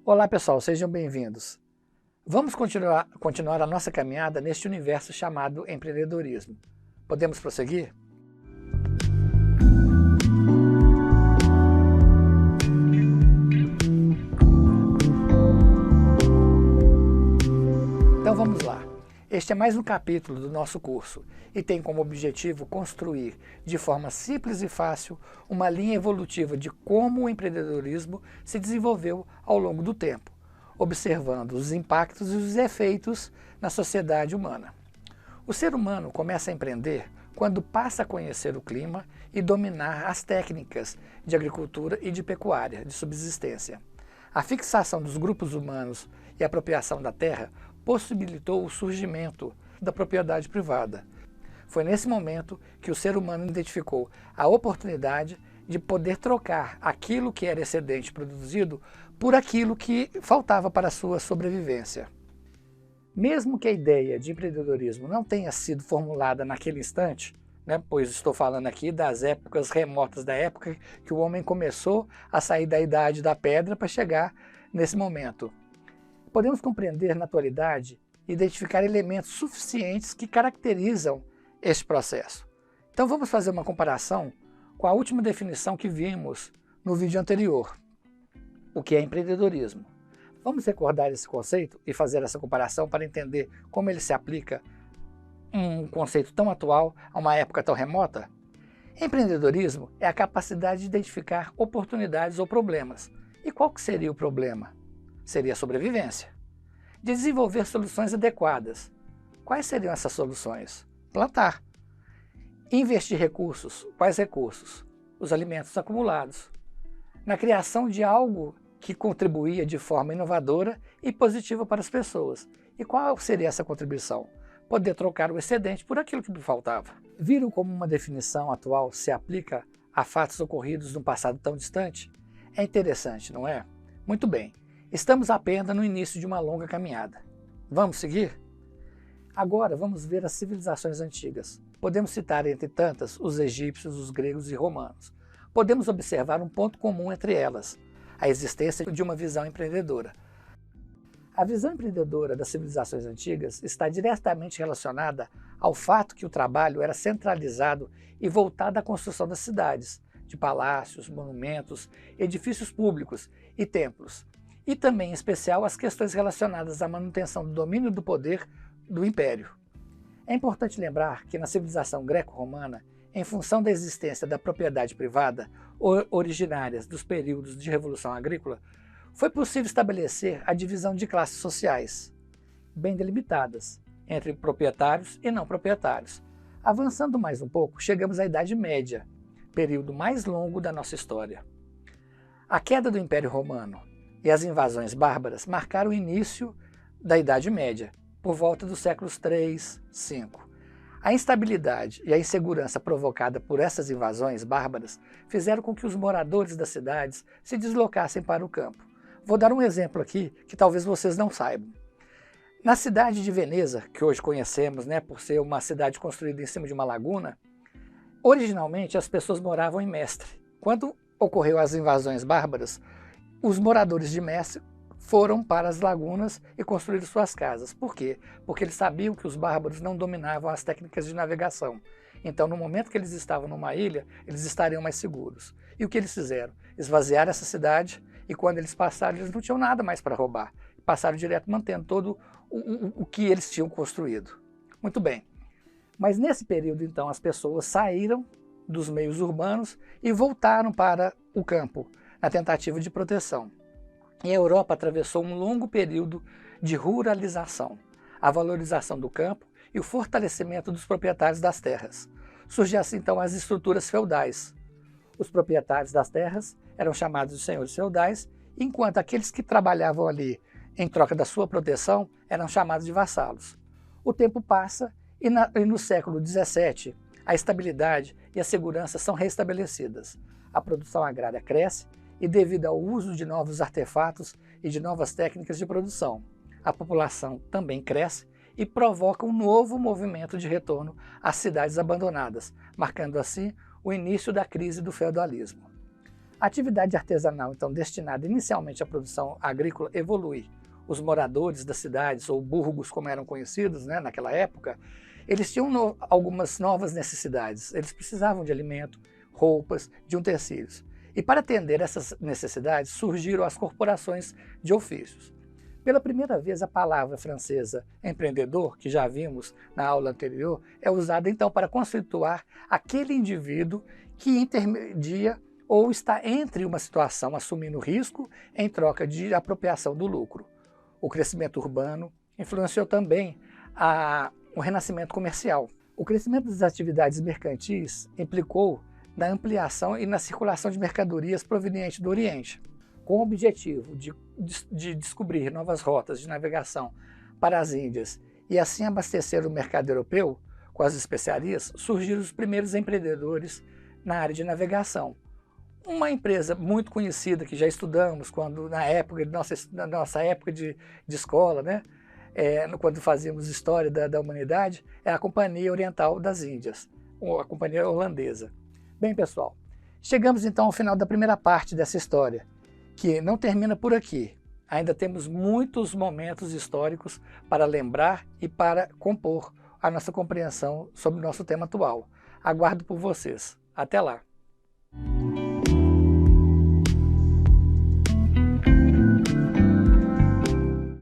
Olá pessoal, sejam bem-vindos. Vamos continuar a nossa caminhada neste universo chamado empreendedorismo. Podemos prosseguir? Então vamos lá. Este é mais um capítulo do nosso curso e tem como objetivo construir, de forma simples e fácil, uma linha evolutiva de como o empreendedorismo se desenvolveu ao longo do tempo, observando os impactos e os efeitos na sociedade humana. O ser humano começa a empreender quando passa a conhecer o clima e dominar as técnicas de agricultura e de pecuária, de subsistência. A fixação dos grupos humanos e a apropriação da terra possibilitou o surgimento da propriedade privada. Foi nesse momento que o ser humano identificou a oportunidade de poder trocar aquilo que era excedente produzido por aquilo que faltava para a sua sobrevivência. Mesmo que a ideia de empreendedorismo não tenha sido formulada naquele instante, pois estou falando aqui das épocas remotas, da época que o homem começou a sair da idade da pedra para chegar nesse momento. Podemos compreender na atualidade e identificar elementos suficientes que caracterizam este processo. Então vamos fazer uma comparação com a última definição que vimos no vídeo anterior, o que é empreendedorismo. Vamos recordar esse conceito e fazer essa comparação para entender como ele se aplica um conceito tão atual a uma época tão remota? Empreendedorismo é a capacidade de identificar oportunidades ou problemas. E qual que seria o problema? Seria a sobrevivência. De desenvolver soluções adequadas. Quais seriam essas soluções? Plantar. Investir recursos. Quais recursos? Os alimentos acumulados. Na criação de algo que contribuía de forma inovadora e positiva para as pessoas. E qual seria essa contribuição? Poder trocar o excedente por aquilo que me faltava. Viram como uma definição atual se aplica a fatos ocorridos num passado tão distante? É interessante, não é? Muito bem. Estamos apenas no início de uma longa caminhada. Vamos seguir? Agora vamos ver as civilizações antigas. Podemos citar entre tantas os egípcios, os gregos e romanos. Podemos observar um ponto comum entre elas, a existência de uma visão empreendedora. A visão empreendedora das civilizações antigas está diretamente relacionada ao fato que o trabalho era centralizado e voltado à construção das cidades, de palácios, monumentos, edifícios públicos e templos, e também, em especial, as questões relacionadas à manutenção do domínio do poder do império. É importante lembrar que na civilização greco-romana, em função da existência da propriedade privada, originárias dos períodos de revolução agrícola, foi possível estabelecer a divisão de classes sociais, bem delimitadas, entre proprietários e não proprietários. Avançando mais um pouco, chegamos à Idade Média, período mais longo da nossa história. A queda do Império Romano e as invasões bárbaras marcaram o início da Idade Média, por volta dos séculos 3, 5. A instabilidade e a insegurança provocada por essas invasões bárbaras fizeram com que os moradores das cidades se deslocassem para o campo. Vou dar um exemplo aqui que talvez vocês não saibam. Na cidade de Veneza, que hoje conhecemos, por ser uma cidade construída em cima de uma laguna, originalmente as pessoas moravam em Mestre. Quando ocorreu as invasões bárbaras, os moradores de Mestre foram para as lagunas e construíram suas casas. Por quê? Porque eles sabiam que os bárbaros não dominavam as técnicas de navegação. Então, no momento que eles estavam numa ilha, eles estariam mais seguros. E o que eles fizeram? Esvaziaram essa cidade e quando eles passaram, eles não tinham nada mais para roubar. Passaram direto mantendo todo o que eles tinham construído. Muito bem. Mas nesse período, então, as pessoas saíram dos meios urbanos e voltaram para o campo, na tentativa de proteção. E a Europa atravessou um longo período de ruralização, a valorização do campo e o fortalecimento dos proprietários das terras. Surgiam assim então as estruturas feudais. Os proprietários das terras eram chamados de senhores feudais, enquanto aqueles que trabalhavam ali em troca da sua proteção eram chamados de vassalos. O tempo passa e no século XVII a estabilidade e a segurança são restabelecidas. A produção agrária cresce e devido ao uso de novos artefatos e de novas técnicas de produção, a população também cresce e provoca um novo movimento de retorno às cidades abandonadas, marcando assim o início da crise do feudalismo. A atividade artesanal, então, destinada inicialmente à produção agrícola, evolui. Os moradores das cidades, ou burgos como eram conhecidos, né, naquela época, eles tinham algumas novas necessidades. Eles precisavam de alimento, roupas, de utensílios. E para atender essas necessidades, surgiram as corporações de ofícios. Pela primeira vez, a palavra francesa empreendedor, que já vimos na aula anterior, é usada então para conceituar aquele indivíduo que intermedia ou está entre uma situação assumindo risco em troca de apropriação do lucro. O crescimento urbano influenciou também o renascimento comercial. O crescimento das atividades mercantis implicou na ampliação e na circulação de mercadorias provenientes do Oriente. Com o objetivo de descobrir novas rotas de navegação para as Índias e assim abastecer o mercado europeu com as especiarias, surgiram os primeiros empreendedores na área de navegação. Uma empresa muito conhecida que já estudamos na nossa época de escola, né? Quando fazíamos história da humanidade, é a Companhia Oriental das Índias, ou a Companhia Holandesa. Bem, pessoal, chegamos então ao final da primeira parte dessa história, que não termina por aqui. Ainda temos muitos momentos históricos para lembrar e para compor a nossa compreensão sobre o nosso tema atual. Aguardo por vocês. Até lá!